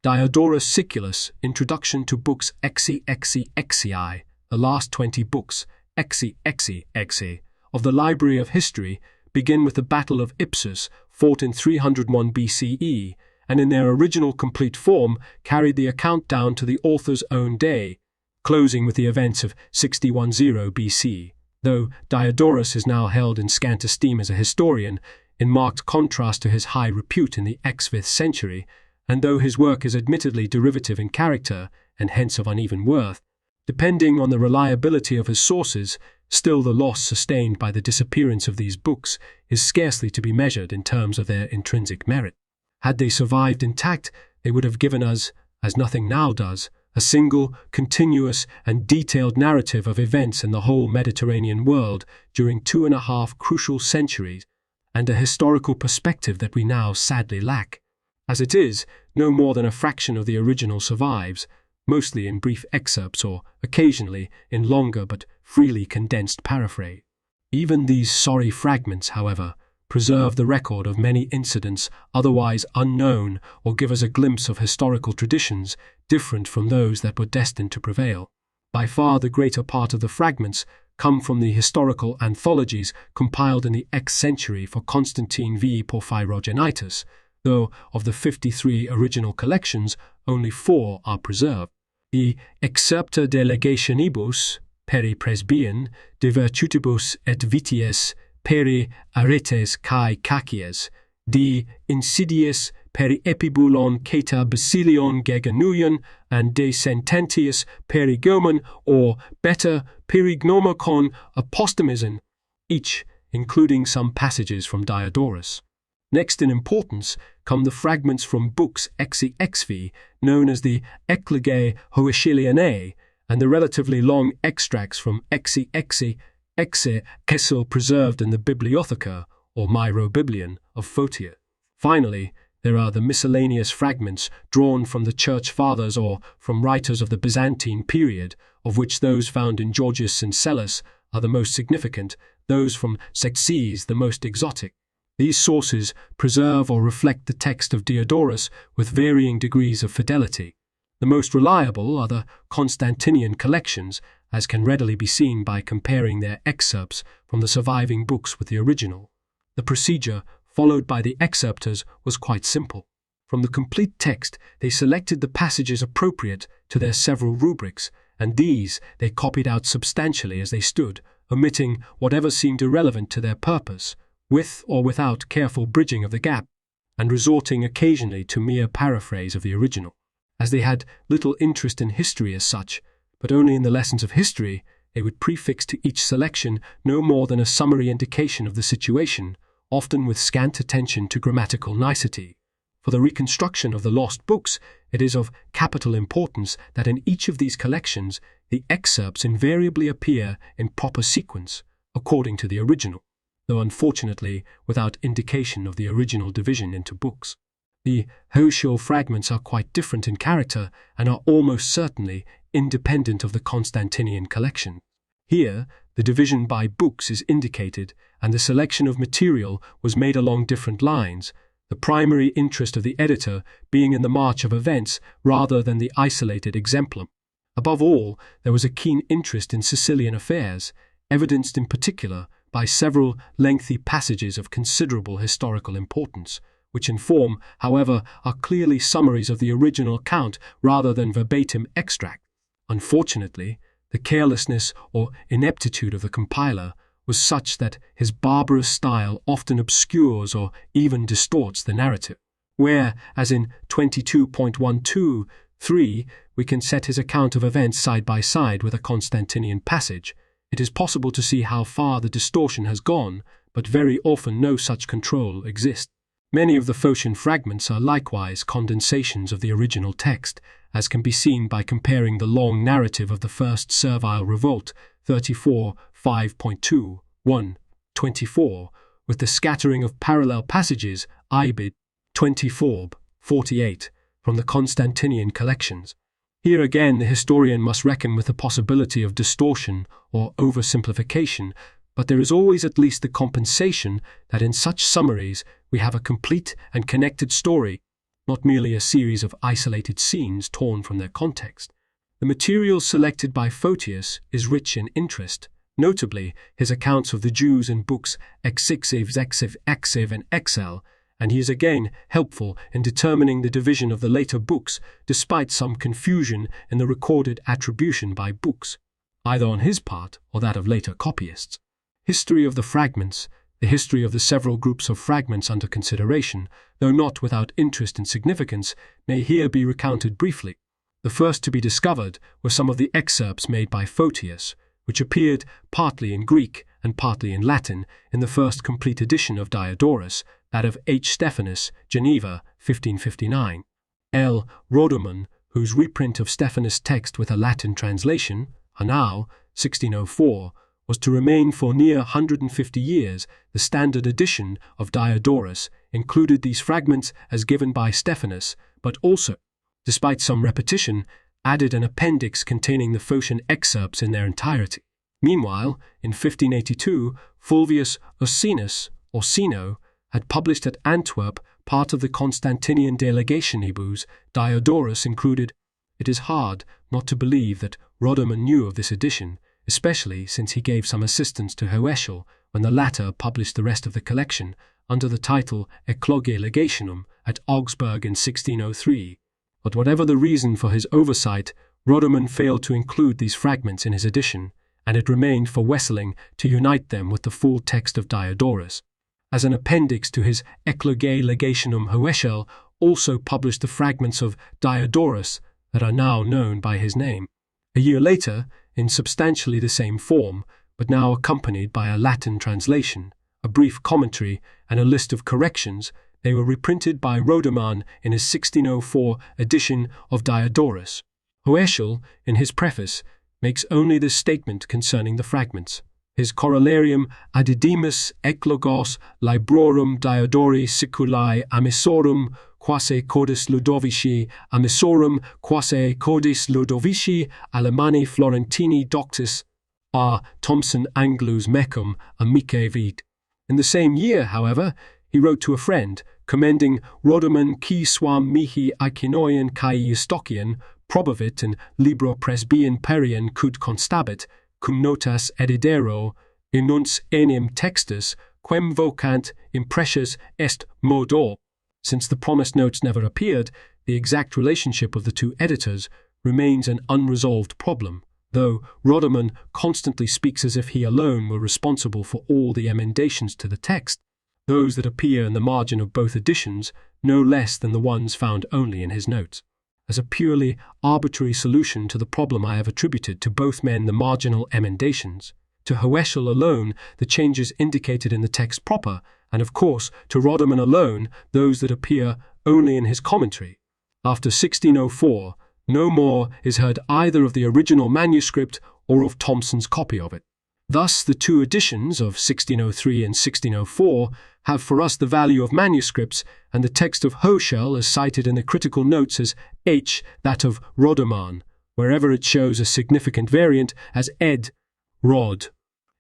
Diodorus Siculus, Introduction to Books XXXII, the last 20 books, XXXII, of the Library of History, begin with the Battle of Ipsus, fought in 301 BCE, and in their original complete form carried the account down to the author's own day, closing with the events of 610 BC, though Diodorus is now held in scant esteem as a historian, in marked contrast to his high repute in the XVIII century, and though his work is admittedly derivative in character, and hence of uneven worth, depending on the reliability of his sources, still the loss sustained by the disappearance of these books is scarcely to be measured in terms of their intrinsic merit. Had they survived intact, they would have given us, as nothing now does, a single, continuous, and detailed narrative of events in the whole Mediterranean world during 2.5 crucial centuries, and a historical perspective that we now sadly lack. As it is, no more than a fraction of the original survives, mostly in brief excerpts or, occasionally, in longer but freely condensed paraphrase. Even these sorry fragments, however, preserve the record of many incidents otherwise unknown or give us a glimpse of historical traditions different from those that were destined to prevail. By far the greater part of the fragments come from the historical anthologies compiled in the X century for Constantine v. Porphyrogenitus, though of the 53 original collections, only 4 are preserved. The Excerpta de Legationibus, peri presbien, de virtutibus et vities, peri aretes kai kacies, de insidiis peri epibulon ceta basilion gegenuion, and de sententiis peri gomen, or better, perignomicon apostomizon, each including some passages from Diodorus. Next in importance come the fragments from books XVIII, known as the Eclogae Hoecilianae, and the relatively long extracts from XXXII preserved in the Bibliotheca, or Myrobiblion, of Photius. Finally, there are the miscellaneous fragments drawn from the Church Fathers or from writers of the Byzantine period, of which those found in Georgius and Cellus are the most significant, those from Xerxes the most exotic. These sources preserve or reflect the text of Diodorus with varying degrees of fidelity. The most reliable are the Constantinian collections, as can readily be seen by comparing their excerpts from the surviving books with the original. The procedure followed by the excerptors was quite simple. From the complete text, they selected the passages appropriate to their several rubrics, and these they copied out substantially as they stood, omitting whatever seemed irrelevant to their purpose, with or without careful bridging of the gap, and resorting occasionally to mere paraphrase of the original. As they had little interest in history as such, but only in the lessons of history, they would prefix to each selection no more than a summary indication of the situation, often with scant attention to grammatical nicety. For the reconstruction of the lost books, it is of capital importance that in each of these collections the excerpts invariably appear in proper sequence, according to the original, though unfortunately without indication of the original division into books. The Hoetial fragments are quite different in character and are almost certainly independent of the Constantinian collection. Here, the division by books is indicated, and the selection of material was made along different lines, the primary interest of the editor being in the march of events rather than the isolated exemplum. Above all, there was a keen interest in Sicilian affairs, evidenced in particular by several lengthy passages of considerable historical importance, which in form, however, are clearly summaries of the original account rather than verbatim extract. Unfortunately, the carelessness or ineptitude of the compiler was such that his barbarous style often obscures or even distorts the narrative. Where, as in 22.123, we can set his account of events side by side with a Constantinian passage, it is possible to see how far the distortion has gone, but very often no such control exists. Many of the Phocian fragments are likewise condensations of the original text, as can be seen by comparing the long narrative of the First Servile Revolt, 34, 5.2, 1, 24, with the scattering of parallel passages, Ibid, 24, 48, from the Constantinian collections. Here again the historian must reckon with the possibility of distortion or oversimplification, but there is always at least the compensation that in such summaries we have a complete and connected story, not merely a series of isolated scenes torn from their context. The material selected by Photius is rich in interest, notably his accounts of the Jews in books XVIII, XXXII, and XL, and he is again helpful in determining the division of the later books despite some confusion in the recorded attribution by books, either on his part or that of later copyists. History of the fragments. The history of the several groups of fragments under consideration, though not without interest and significance, may here be recounted briefly. The first to be discovered were some of the excerpts made by Photius, which appeared partly in Greek and partly in Latin in the first complete edition of Diodorus, that of H. Stephanus, Geneva, 1559. L. Roderman, whose reprint of Stephanus' text with a Latin translation, Hanau, 1604, was to remain for near 150 years. The standard edition of Diodorus included these fragments as given by Stephanus, but also, despite some repetition, added an appendix containing the Phocian excerpts in their entirety. Meanwhile, in 1582, Fulvius Ursinus, Orsino, had published at Antwerp part of the Constantinian Delegationibus. Diodorus included. It is hard not to believe that Roderman knew of this edition, especially since he gave some assistance to Hoeschel when the latter published the rest of the collection under the title Eclogae Legationum at Augsburg in 1603. But whatever the reason for his oversight, Roderman failed to include these fragments in his edition, and it remained for Wesseling to unite them with the full text of Diodorus. As an appendix to his Eclogae Legationum, Hoeschel also published the fragments of Diodorus that are now known by his name. A year later, in substantially the same form, but now accompanied by a Latin translation, a brief commentary, and a list of corrections, they were reprinted by Roderman in his 1604 edition of Diodorus. Hoeschel, in his preface, makes only this statement concerning the fragments. His Corollarium Adidimus Eclogos Librorum Diodori Siculi Amissorum quae codis Ludovici Amissorum quae codis Ludovici Alemanni Florentini Doctus R. Thomson Anglus Mecum Amicae Vid. In the same year, however, he wrote to a friend, commending Roderman qui suam mihi Icenoian kai Eustochian probavit in libro presbian perian cud constabit, cum notas edidero, enunt enim textus, quem vocant imprecious est modo. Since the promised notes never appeared, the exact relationship of the two editors remains an unresolved problem, though Roderman constantly speaks as if he alone were responsible for all the emendations to the text, those that appear in the margin of both editions no less than the ones found only in his notes. As a purely arbitrary solution to the problem I have attributed to both men the marginal emendations, to Hoeschel alone the changes indicated in the text proper, and of course to Roderman alone those that appear only in his commentary. After 1604, no more is heard either of the original manuscript or of Thomson's copy of it. Thus the two editions of 1603 and 1604 have for us the value of manuscripts, and the text of Hoeschel is cited in the critical notes as H, that of Roderman, wherever it shows a significant variant as ed. Rod.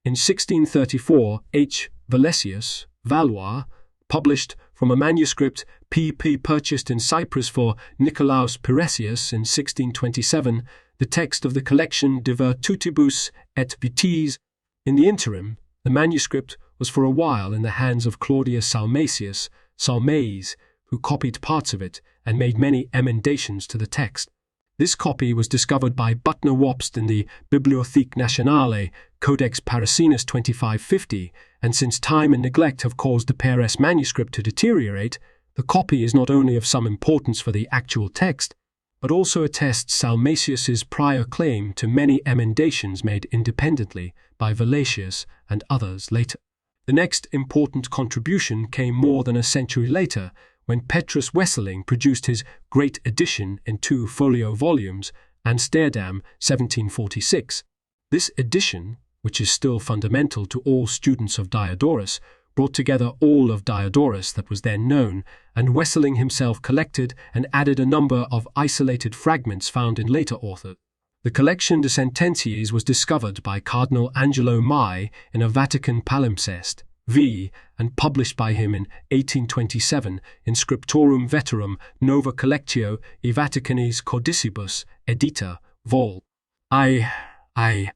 In 1634, H. Valesius, Valois, published from a manuscript P.P. purchased in Cyprus for Nicolaus Piresius in 1627, the text of the collection De Virtutibus et Vitis. In the interim, the manuscript was for a while in the hands of Claudius Salmasius, Salmais, who copied parts of it and made many emendations to the text. This copy was discovered by Butner Wobst in the Bibliotheca Nationale, Codex Paracinus 2550, and since time and neglect have caused the Peres manuscript to deteriorate, the copy is not only of some importance for the actual text, but also attests Salmasius's prior claim to many emendations made independently by Valesius and others later. The next important contribution came more than a century later, when Petrus Wesseling produced his Great Edition in 2 folio volumes, Amsterdam, 1746. This edition, which is still fundamental to all students of Diodorus, brought together all of Diodorus that was then known, and Wesseling himself collected and added a number of isolated fragments found in later authors. The Collection de Sententies was discovered by Cardinal Angelo Mai in a Vatican palimpsest, v. and published by him in 1827 in Scriptorum Veterum Nova Collectio e Vaticanis Codicibus Edita, Vol. I.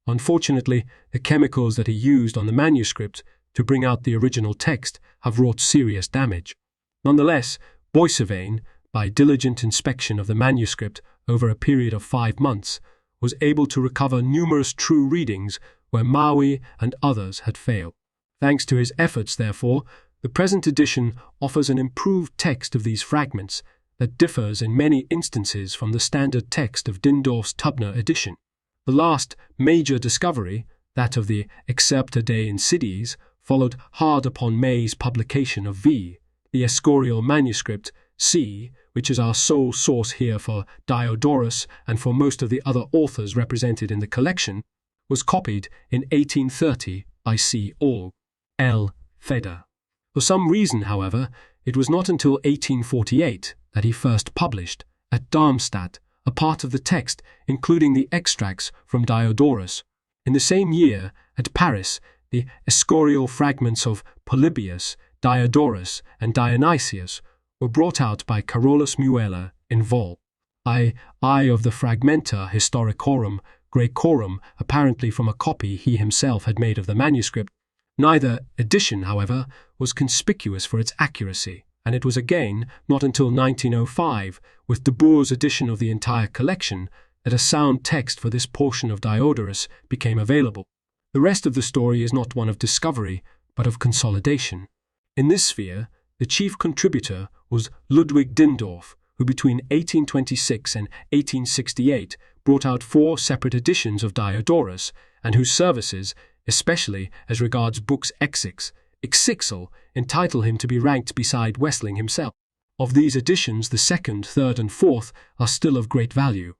Unfortunately, the chemicals that he used on the manuscript to bring out the original text have wrought serious damage. Nonetheless, Boissevin, by diligent inspection of the manuscript over a period of 5 months, was able to recover numerous true readings where Maui and others had failed. Thanks to his efforts, therefore, the present edition offers an improved text of these fragments that differs in many instances from the standard text of Dindorf's Tubner edition. The last major discovery, that of the Excerpta de Insidiis, followed hard upon May's publication of V. The Escorial manuscript, C., which is our sole source here for Diodorus and for most of the other authors represented in the collection, was copied in 1830 by C. Org. L. Thayer. For some reason, however, it was not until 1848 that he first published, at Darmstadt, a part of the text including the extracts from Diodorus. In the same year, at Paris, the Escorial fragments of Polybius, Diodorus, and Dionysius were brought out by Carolus Mueller in Vol. I of the Fragmenta Historicorum Graecorum, apparently from a copy he himself had made of the manuscript. Neither edition, however, was conspicuous for its accuracy, and it was again not until 1905, with de Boer's edition of the entire collection, that a sound text for this portion of Diodorus became available. The rest of the story is not one of discovery, but of consolidation. In this sphere, the chief contributor was Ludwig Dindorf, who between 1826 and 1868 brought out 4 separate editions of Diodorus, and whose services, especially as regards books XXXII, entitle him to be ranked beside Wessling himself. Of these editions, the second, third, and fourth are still of great value.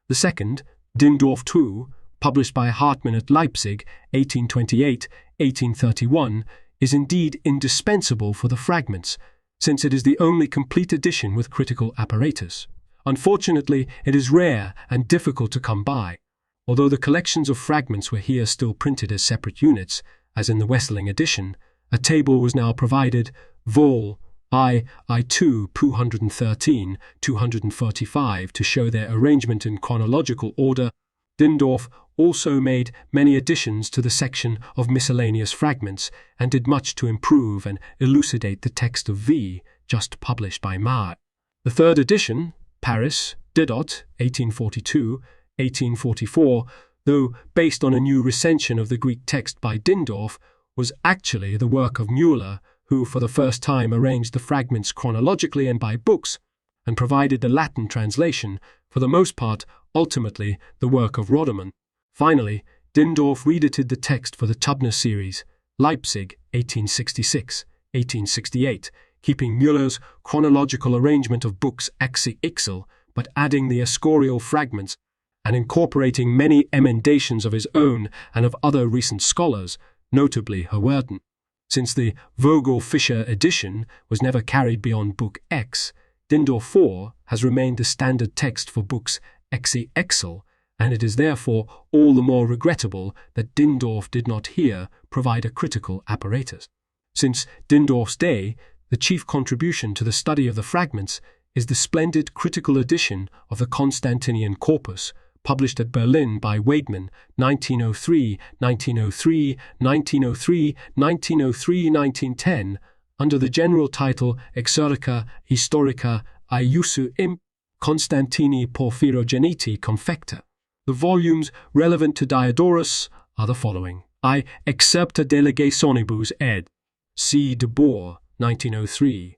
The second, Dindorf II, published by Hartmann at Leipzig, 1828-1831, is indeed indispensable for the fragments, since it is the only complete edition with critical apparatus. Unfortunately, it is rare and difficult to come by. Although the collections of fragments were here still printed as separate units, as in the Wessling edition, a table was now provided, Vol. I 2, 213, 245, to show their arrangement in chronological order. Dindorf also made many additions to the section of miscellaneous fragments and did much to improve and elucidate the text of V, just published by Maer. The third edition, Paris, Didot, 1842, 1844, though based on a new recension of the Greek text by Dindorf, was actually the work of Mueller, who for the first time arranged the fragments chronologically and by books, and provided the Latin translation, for the most part ultimately the work of Roderman. Finally, Dindorf reedited the text for the Tubner series, Leipzig, 1866, 1868, keeping Mueller's chronological arrangement of books XXXII, but adding the Escorial fragments, and incorporating many emendations of his own and of other recent scholars, notably Herwerden. Since the Vogel-Fischer edition was never carried beyond Book X, Dindorf IV has remained the standard text for books XXXII, and it is therefore all the more regrettable that Dindorf did not here provide a critical apparatus. Since Dindorf's day, the chief contribution to the study of the fragments is the splendid critical edition of the Constantinian Corpus, published at Berlin by Weidmann, 1903, 1903, 1903, 1903, 1910, under the general title Bibliotheca Historica iusu im Constantini Porphyrogeniti Confecta. The volumes relevant to Diodorus are the following: I Excerpta Delegationibus ed. C. de Boer, 1903.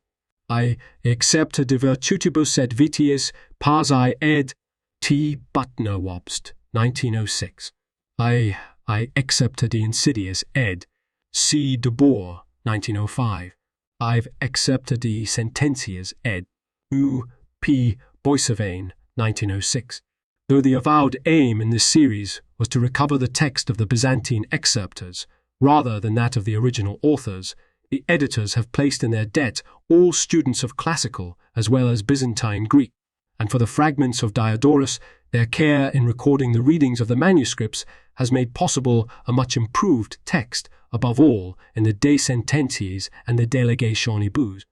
I Excerpta de Virtutibus et Vitiis Parsi ed. T. Butner Wobst, 1906. I Excerpta de Insidiis ed. C. de Boer, 1905. I've Excerpta de Sententias ed. U. P. Boissevin, 1906. Though the avowed aim in this series was to recover the text of the Byzantine excerptors, rather than that of the original authors, the editors have placed in their debt all students of classical as well as Byzantine Greek, and for the fragments of Diodorus, their care in recording the readings of the manuscripts has made possible a much improved text, above all in the De Sententiis and the Delegationibus.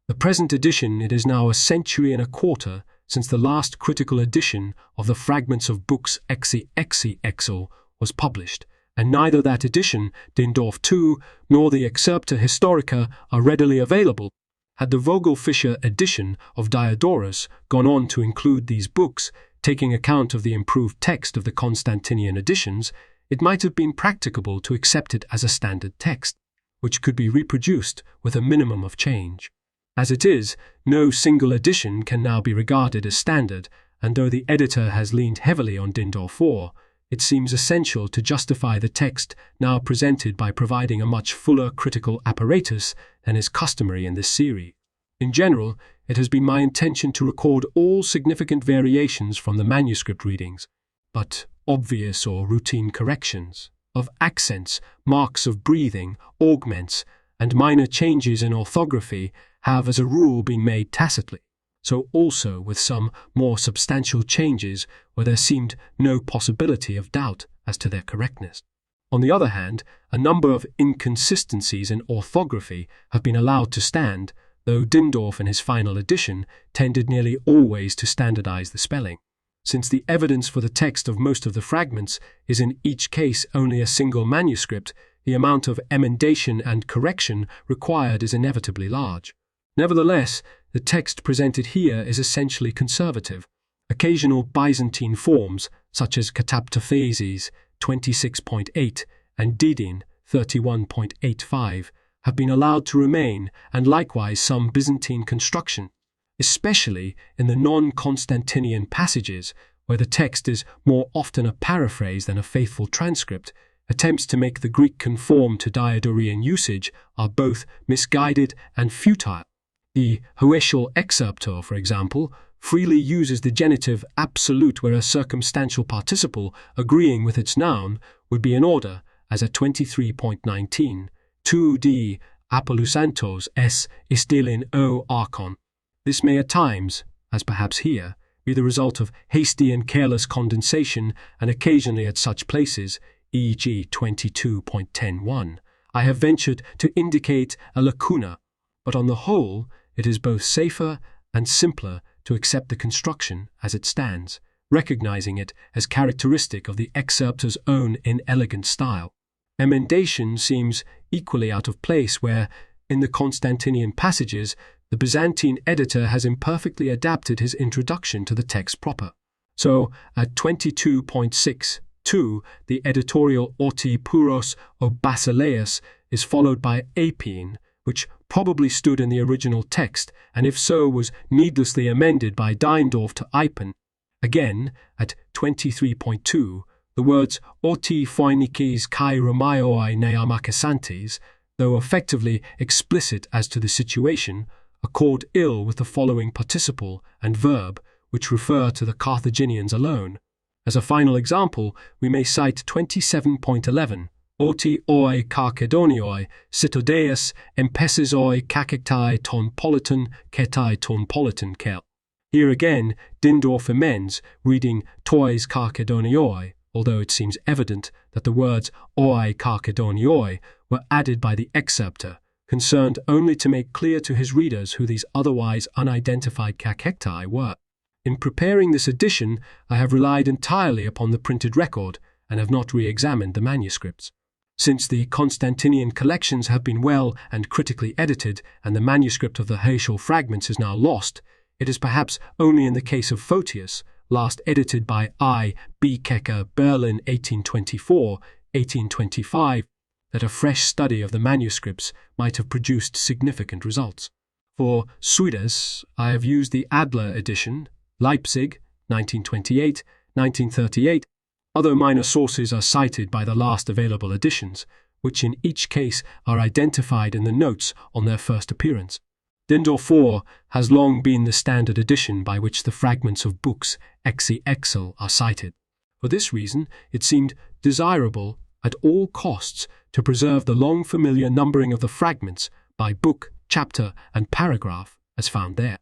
The present edition, it is now a century and a quarter since the last critical edition of the fragments of books XXXII was published, and neither that edition, Dindorf II, nor the Excerpta Historica are readily available. Had the Vogelfischer edition of Diodorus gone on to include these books, taking account of the improved text of the Constantinian editions, it might have been practicable to accept it as a standard text, which could be reproduced with a minimum of change. As it is, no single edition can now be regarded as standard, and though the editor has leaned heavily on Dindorf IV, it seems essential to justify the text now presented by providing a much fuller critical apparatus than is customary in this series. In general, it has been my intention to record all significant variations from the manuscript readings, but obvious or routine corrections of accents, marks of breathing, augments, and minor changes in orthography have as a rule been made tacitly, so also with some more substantial changes where there seemed no possibility of doubt as to their correctness. On the other hand, a number of inconsistencies in orthography have been allowed to stand, though Dindorf in his final edition tended nearly always to standardize the spelling. Since the evidence for the text of most of the fragments is in each case only a single manuscript, the amount of emendation and correction required is inevitably large. Nevertheless, the text presented here is essentially conservative. Occasional Byzantine forms, such as Kataptophases 26.8 and Didin 31.85, have been allowed to remain, and likewise some Byzantine construction, especially in the non-Constantinian passages, where the text is more often a paraphrase than a faithful transcript. Attempts to make the Greek conform to Diodorian usage are both misguided and futile. The Hoetial Excerptor, for example, freely uses the genitive absolute where a circumstantial participle agreeing with its noun would be in order, as at 23.19, 2d Apolusantos s istilin o archon. This may at times, as perhaps here, be the result of hasty and careless condensation, and occasionally at such places, e.g. 22.10.1, I have ventured to indicate a lacuna, but on the whole, it is both safer and simpler to accept the construction as it stands, recognizing it as characteristic of the excerptor's own inelegant style. Emendation seems equally out of place where, in the Constantinian passages, the Byzantine editor has imperfectly adapted his introduction to the text proper. So, at 22.6.2, the editorial Orti Puros o Basileus is followed by Apine, which probably stood in the original text, and if so was needlessly amended by Dindorf to Ipen. Again, at 23.2, the words Orti Phoenikes kai Romaioi neamakesantes, though effectively explicit as to the situation, accord ill with the following participle and verb, which refer to the Carthaginians alone. As a final example, we may cite 27.11, Oti oi Carchedonioi, Citodeus, Empesisoi Cacictai ton politon, Ketai ton politon kel. Here again, Dindorf amends, reading Tois Carchedonioi, although it seems evident that the words oi Carchedonioi were added by the excerptor, concerned only to make clear to his readers who these otherwise unidentified cacectai were. In preparing this edition, I have relied entirely upon the printed record and have not re-examined the manuscripts. Since the Constantinian collections have been well and critically edited and the manuscript of the Hoetial fragments is now lost, it is perhaps only in the case of Photius, last edited by I. B. Kecker, Berlin 1824-1825, that a fresh study of the manuscripts might have produced significant results. For Suidas, I have used the Adler edition, Leipzig, 1928, 1938. Other minor sources are cited by the last available editions, which in each case are identified in the notes on their first appearance. Dindorf IV has long been the standard edition by which the fragments of books XXXII are cited. For this reason, it seemed desirable at all costs to preserve the long familiar numbering of the fragments by book, chapter, and paragraph as found there.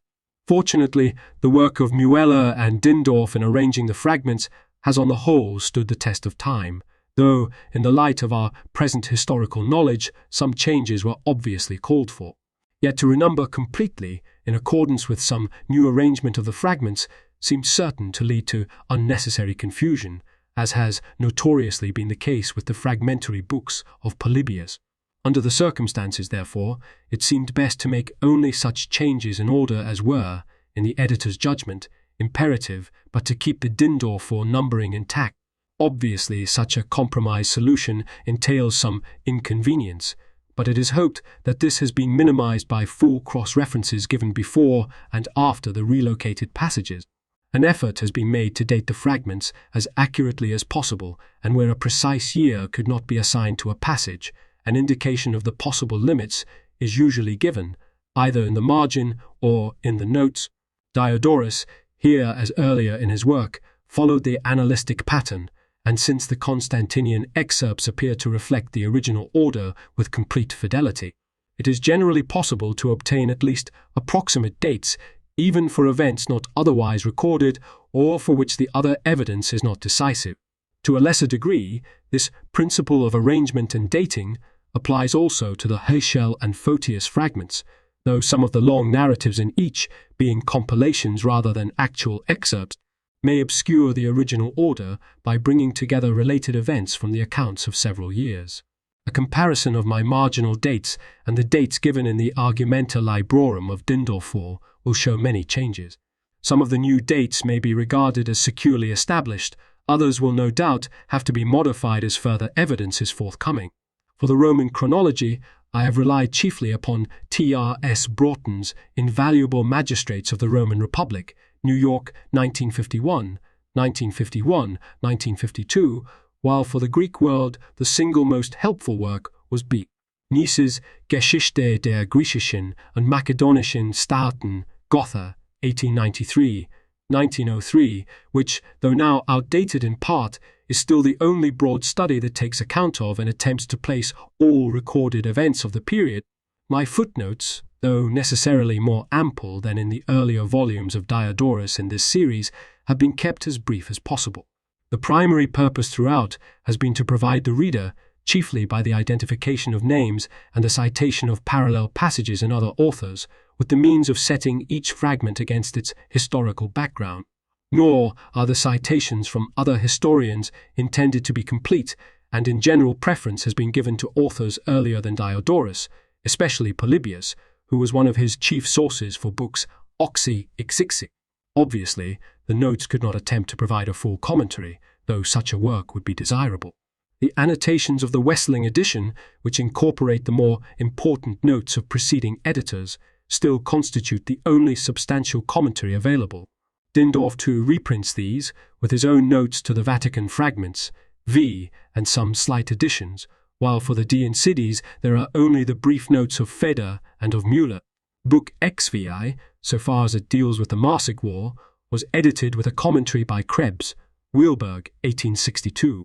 Fortunately, the work of Mueller and Dindorf in arranging the fragments has on the whole stood the test of time, though, in the light of our present historical knowledge, some changes were obviously called for. Yet to renumber completely, in accordance with some new arrangement of the fragments, seemed certain to lead to unnecessary confusion, as has notoriously been the case with the fragmentary books of Polybius. Under the circumstances, therefore, it seemed best to make only such changes in order as were, in the editor's judgment, imperative, but to keep the Dindorf numbering intact. Obviously, such a compromise solution entails some inconvenience, but it is hoped that this has been minimized by full cross-references given before and after the relocated passages. An effort has been made to date the fragments as accurately as possible, and where a precise year could not be assigned to a passage, an indication of the possible limits is usually given, either in the margin or in the notes. Diodorus, here as earlier in his work, followed the annalistic pattern, and since the Constantinian excerpts appear to reflect the original order with complete fidelity, it is generally possible to obtain at least approximate dates, even for events not otherwise recorded or for which the other evidence is not decisive. To a lesser degree, this principle of arrangement and dating applies also to the Heschel and Photius fragments, though some of the long narratives in each, being compilations rather than actual excerpts, may obscure the original order by bringing together related events from the accounts of several years. A comparison of my marginal dates and the dates given in the Argumenta Librorum of Dindorf will show many changes. Some of the new dates may be regarded as securely established, others will no doubt have to be modified as further evidence is forthcoming. For the Roman chronology, I have relied chiefly upon T.R.S. Broughton's Invaluable Magistrates of the Roman Republic, New York, 1951, 1951, 1952, while for the Greek world the single most helpful work was B. Nice's Geschichte der griechischen und makedonischen Staaten, Gotha, 1893, 1903, which, though now outdated in part, is still the only broad study that takes account of and attempts to place all recorded events of the period. My footnotes, though necessarily more ample than in the earlier volumes of Diodorus in this series, have been kept as brief as possible. The primary purpose throughout has been to provide the reader, chiefly by the identification of names and the citation of parallel passages in other authors, with the means of setting each fragment against its historical background. Nor are the citations from other historians intended to be complete, and in general preference has been given to authors earlier than Diodorus, especially Polybius, who was one of his chief sources for books XXXII. Obviously, the notes could not attempt to provide a full commentary, though such a work would be desirable. The annotations of the Wessling edition, which incorporate the more important notes of preceding editors, still constitute the only substantial commentary available. Dindorf too reprints these, with his own notes to the Vatican fragments, v. and some slight additions, while for the De Insidiis there are only the brief notes of Feder and of Müller. Book XVIII, so far as it deals with the Marsic War, was edited with a commentary by Krebs, Wielberg, 1862.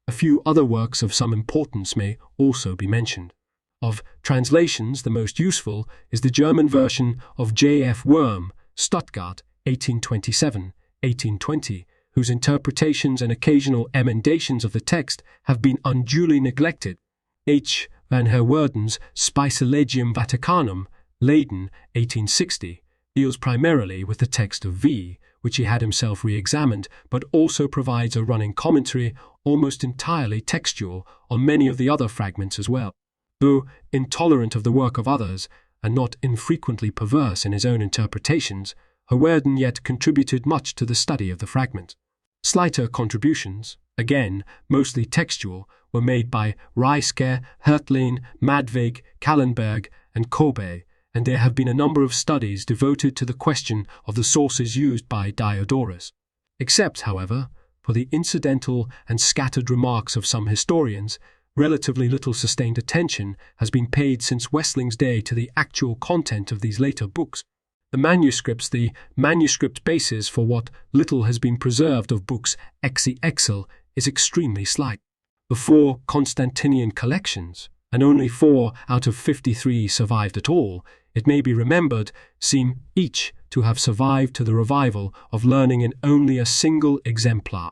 A few other works of some importance may also be mentioned. Of translations, the most useful is the German version of J.F. Worm, Stuttgart, 1827, 1820, whose interpretations and occasional emendations of the text have been unduly neglected. H. van Herwerden's Spicilegium Vaticanum, Leyden, 1860, deals primarily with the text of V, which he had himself re-examined, but also provides a running commentary, almost entirely textual, on many of the other fragments as well. Though intolerant of the work of others, and not infrequently perverse in his own interpretations, Herwerden yet contributed much to the study of the fragment. Slighter contributions, again mostly textual, were made by Reiske, Hertlin, Madvig, Kallenberg, and Kobe, and there have been a number of studies devoted to the question of the sources used by Diodorus. Except, however, for the incidental and scattered remarks of some historians, relatively little sustained attention has been paid since Westling's day to the actual content of these later books. The manuscript basis for what little has been preserved of books XXXII is extremely slight. The 4 Constantinian collections, and only 4 out of 53 survived at all, it may be remembered, seem each to have survived to the revival of learning in only a single exemplar.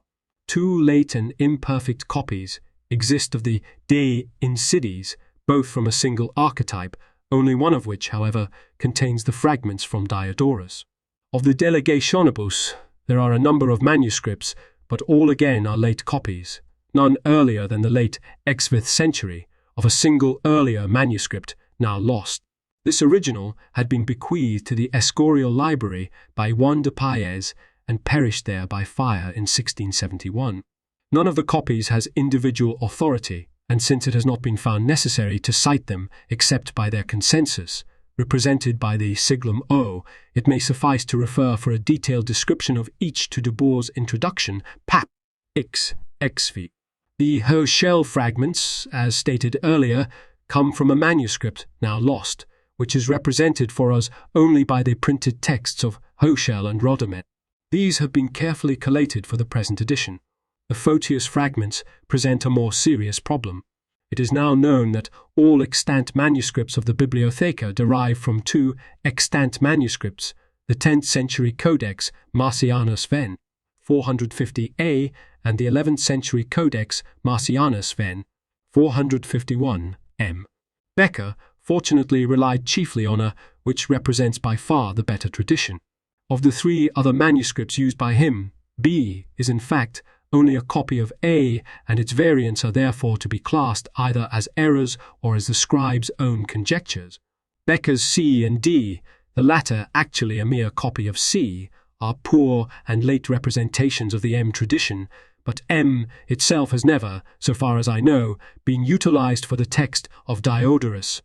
2 late and imperfect copies, exist of the De Insidies, both from a single archetype, only one of which, however, contains the fragments from Diodorus. Of the Delegationibus, there are a number of manuscripts, but all again are late copies, none earlier than the late XVIII century, of a single earlier manuscript, now lost. This original had been bequeathed to the Escorial Library by Juan de Paez and perished there by fire in 1671. None of the copies has individual authority, and since it has not been found necessary to cite them except by their consensus, represented by the siglum O, it may suffice to refer for a detailed description of each to de Boer's introduction, Pap. XVIII. The Hochel fragments, as stated earlier, come from a manuscript now lost, which is represented for us only by the printed texts of Hochel and Rodemet. These have been carefully collated for the present edition. The Photius fragments present a more serious problem. It is now known that all extant manuscripts of the Bibliotheca derive from two extant manuscripts, the 10th century Codex Marcianus Ven, 450a, and the 11th century Codex Marcianus Ven, 451 m. Becker, fortunately, relied chiefly on a, which represents by far the better tradition. Of the three other manuscripts used by him, B is in fact only a copy of A, and its variants are therefore to be classed either as errors or as the scribe's own conjectures. Becker's C and D, the latter actually a mere copy of C, are poor and late representations of the M tradition, but M itself has never, so far as I know, been utilized for the text of Diodorus.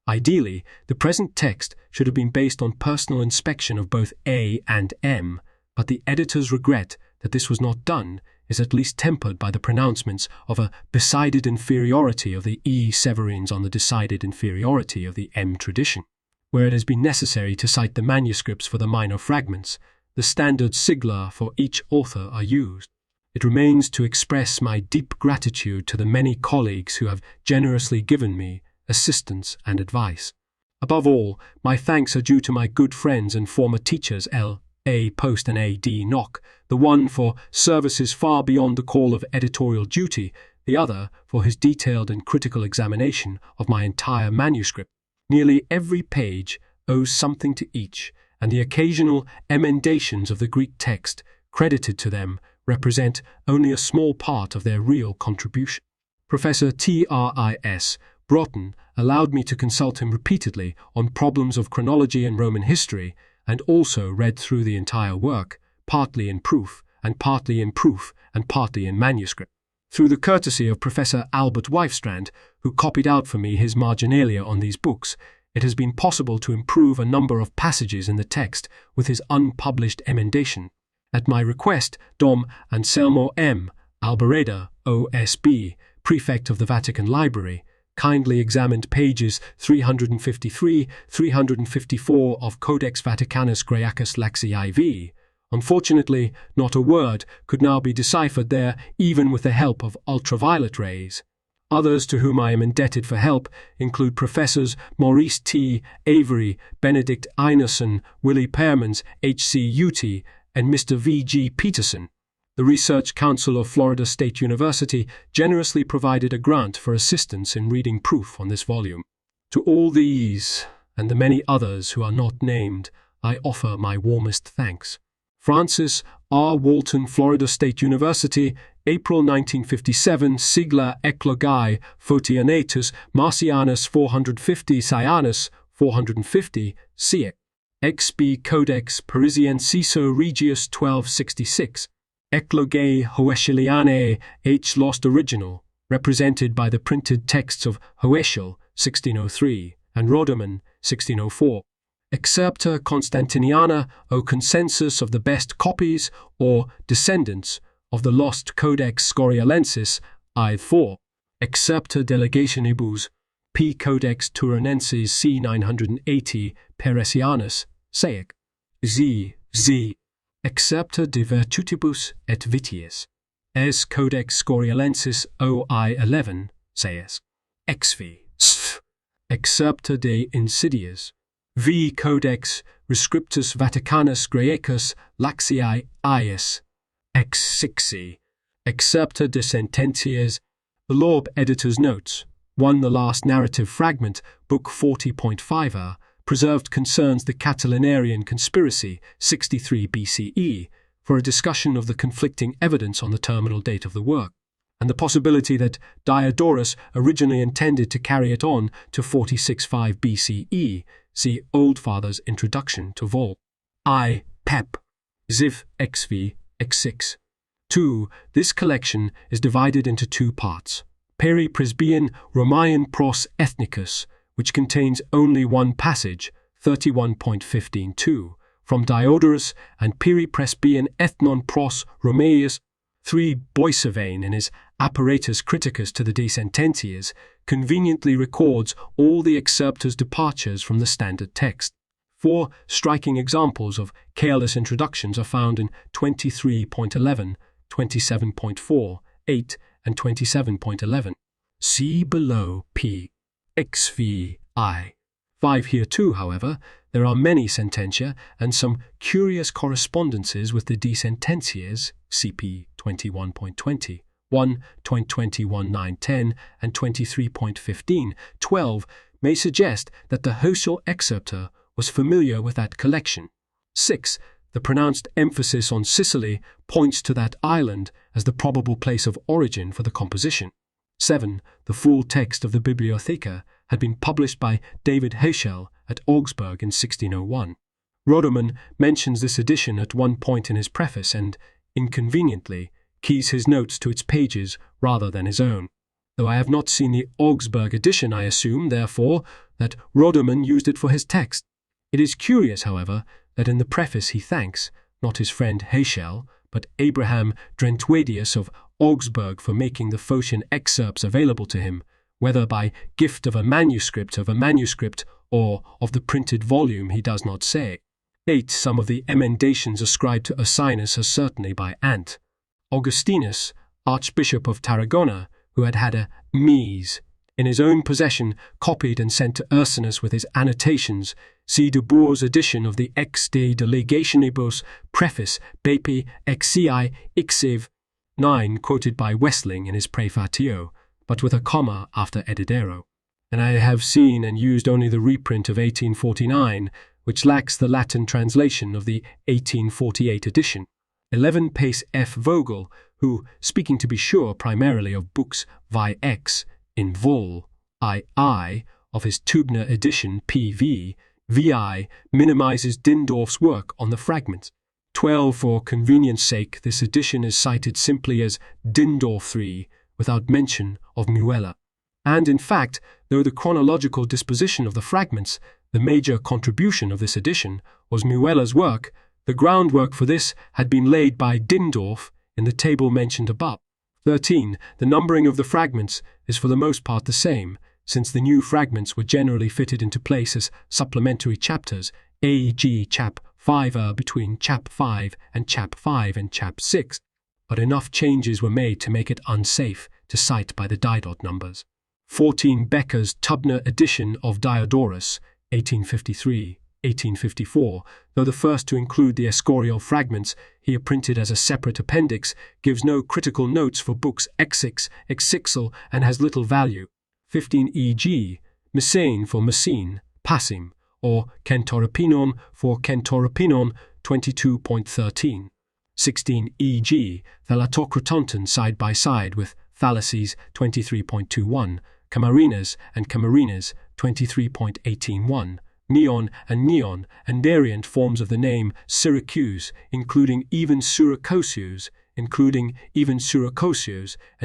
Ideally, the present text should have been based on personal inspection of both A and M, but the editor's regret that this was not done is at least tempered by the pronouncements of a decided inferiority of the E Severines on the decided inferiority of the M tradition. Where it has been necessary to cite the manuscripts for the minor fragments, the standard sigla for each author are used. It remains to express my deep gratitude to the many colleagues who have generously given me assistance and advice. Above all, my thanks are due to my good friends and former teachers L.A. Post and A.D. Nock, the one for services far beyond the call of editorial duty, the other for his detailed and critical examination of my entire manuscript. Nearly every page owes something to each, and the occasional emendations of the Greek text credited to them represent only a small part of their real contribution. Professor T.R.I.S. Broughton allowed me to consult him repeatedly on problems of chronology and Roman history, and also read through the entire work, partly in proof, and partly in manuscript. Through the courtesy of Professor Albert Weifstrand, who copied out for me his marginalia on these books, it has been possible to improve a number of passages in the text with his unpublished emendation. At my request, Dom Anselmo M. Albareda, OSB, Prefect of the Vatican Library, kindly examined pages 353-354 of Codex Vaticanus Graecus Laxi IV. Unfortunately, not a word could now be deciphered there, even with the help of ultraviolet rays. Others to whom I am indebted for help include Professors Maurice T. Avery, Benedict Einarsson, Willie Pearmans, H.C. Uti, and Mr. V.G. Peterson. The Research Council of Florida State University generously provided a grant for assistance in reading proof on this volume. To all these, and the many others who are not named, I offer my warmest thanks. Francis R. Walton, Florida State University, April 1957, Sigla Eclogae Photianatus Marcianus 450 Cyanus 450 Ciec. XB Codex Parisiensiso Regius 1266. Eclogae Hoechelianae H. Lost Original, represented by the printed texts of Hoechel 1603 and Rodeman 1604. Excerpta Constantiniana o Consensus of the Best Copies or Descendants of the Lost Codex Scorialensis I-4. Excerpta Delegationibus P. Codex Turinensis C. 980 Peresianus Seic. Z. Excerpta de Virtutibus et Vitiis. Es Codex Scorialensis OI-11 Seies. XV. Excerpta de Insidias. V. Codex Rescriptus Vaticanus Graecus Laxii Ius. XVII. Excerpta de Sententias The Laub editor's notes. 1. The last narrative fragment, Book 40.5, preserved concerns the Catilinarian conspiracy, 63 BCE, for a discussion of the conflicting evidence on the terminal date of the work, and the possibility that Diodorus originally intended to carry it on to 46.5 BCE, see Oldfather's introduction to Vol. I. Pep. Ziv. XV. XVIII. 2. This collection is divided into two parts. Peri-Presbyean Romaean Pros Ethnicus, which contains only one passage, 31.15.2, from Diodorus, and Peri-Presbyean Ethnon Pros Romaeus. 3. Boissevane, in his Apparatus Criticus to the De Sententias, conveniently records all the excerptor's departures from the standard text. 4. Striking examples of careless introductions are found in 23.11, 27.4, 8, and 27.11. See below p. XVIII. 5. Here too, however, there are many sententia and some curious correspondences with the De Sententias, cp. 21.20, 1, 21.9.10, and 23.15, 12, may suggest that the Russel excerptor was familiar with that collection. 6. The pronounced emphasis on Sicily points to that island as the probable place of origin for the composition. 7. The full text of the Bibliotheca had been published by David Russel at Augsburg in 1601. Roderman mentions this edition at one point in his preface and, inconveniently, keys his notes to its pages rather than his own. Though I have not seen the Augsburg edition, I assume, therefore, that Roderman used it for his text. It is curious, however, that in the preface he thanks, not his friend Russel, but Abraham Drentwedius of Augsburg for making the Phocian excerpts available to him, whether by gift of a manuscript or of the printed volume he does not say. 8. Some of the emendations ascribed to Ursinus are certainly by Ant. Augustinus, Archbishop of Tarragona, who had had a mise in his own possession, copied and sent to Ursinus with his annotations. See de Boer's edition of the Ex de Delegationibus Preface, BP XCI XVIII. 9, quoted by Wessling in his Prefatio, but with a comma after edidero. And I have seen and used only the reprint of 1849, which lacks the Latin translation of the 1848 edition. 11. Pace F. Vogel, who, speaking to be sure primarily of books vi X, in vol. II, of his Tubner edition PV, VI, minimizes Dindorf's work on the fragments. 12. For convenience sake, this edition is cited simply as Dindorf III, without mention of Muella. And in fact, though the chronological disposition of the fragments, the major contribution of this edition, was Muella's work, the groundwork for this had been laid by Dindorf in the table mentioned above. 13. The numbering of the fragments is for the most part the same, since the new fragments were generally fitted into place as supplementary chapters, e.g. chap 5 between chap 5 and chap 5 and chap 6, but enough changes were made to make it unsafe to cite by the didot numbers. 14. Becker's Tubner edition of Diodorus, 1853, 1854, though the first to include the Escorial fragments he printed as a separate appendix, gives no critical notes for books XX, XXXII, and has little value. 15. E.g. Messane for Messene, Passim, or Kentorapinon for Kentorapinon, 22.13. 16. E.g. Thalatocratonton side by side with Thalases, 23.21, Camarinas and Camarinas, 23.18.1, Neon and Neon, and variant forms of the name Syracuse, including even Suricosius, and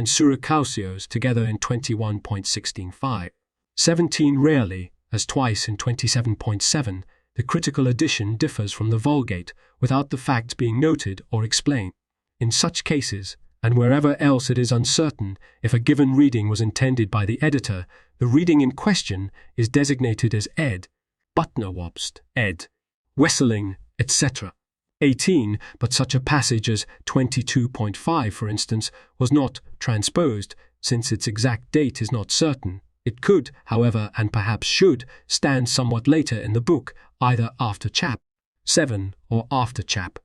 Suricausios together in 21.16.5. 17. Rarely, as twice in 27.7, the critical edition differs from the Vulgate without the fact being noted or explained. In such cases, and wherever else it is uncertain if a given reading was intended by the editor, the reading in question is designated as ed. Butnerwobst, ed. Wesseling, etc. 18. But such a passage as 22.5, for instance, was not transposed, since its exact date is not certain. It could, however, and perhaps should, stand somewhat later in the book, either after chap 7 or after chap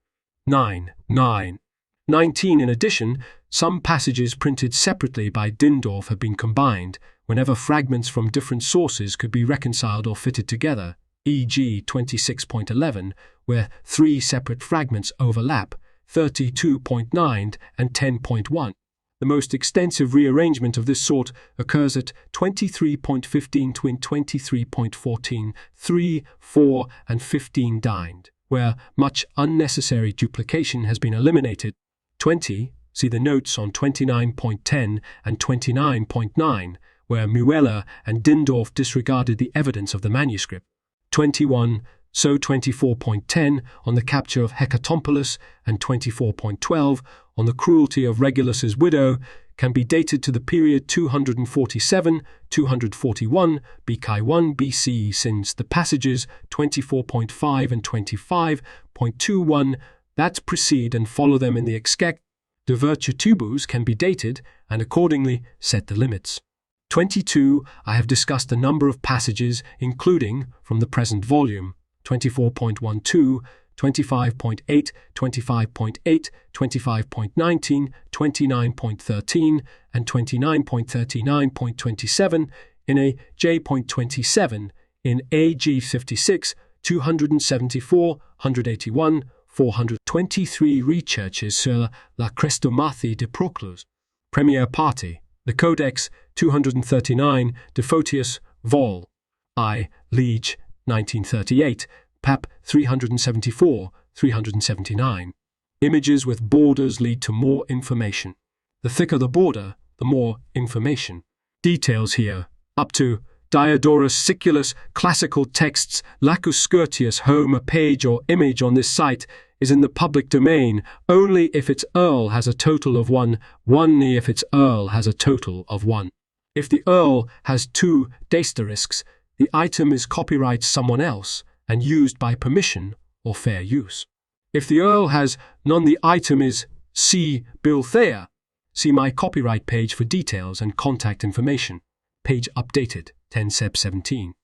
9. 19. In addition, Some passages printed separately by Dindorf have been combined whenever fragments from different sources could be reconciled or fitted together, e.g. 26.11, where 3 separate fragments overlap, 32.9 and 10.1. The most extensive rearrangement of this sort occurs at 23.15 to 23.14, 3, 4, and 15 dined, where much unnecessary duplication has been eliminated. 20. See the notes on 29.10 and 29.9, where Mueller and Dindorf disregarded the evidence of the manuscript. 21. So 24.10 on the capture of Hecatompylus and 24.12 on the cruelty of Regulus's widow can be dated to the period 247-241 BK1 BC, since the passages 24.5 and 25.21 that precede and follow them in the XVIII de Virtutibus can be dated and accordingly set the limits. 22. I have discussed a number of passages, including, from the present volume, 24.12, 25.8, 25.8, 25.19, 29.13, and 29.39.27 in a J.27, in AG 56, 274, 181, 423 Recherches sur la Chrestomathie de Proclus. Première partie. The Codex 239 de Photius, Vol. I. Liege, 1938, Pap 374, 379. Images with borders lead to more information. The thicker the border, the more information. Details here, up to Diodorus Siculus, classical texts, Lacus Scurtius. Home. A page or image on this site is in the public domain only if its URL has a total of 1, only if its URL has a total of 1. If the URL has 2 asterisks, the item is copyright someone else and used by permission or fair use. If the URL has none, the item is see Bill Thayer. See my copyright page for details and contact information. Page updated 10 Sep 17.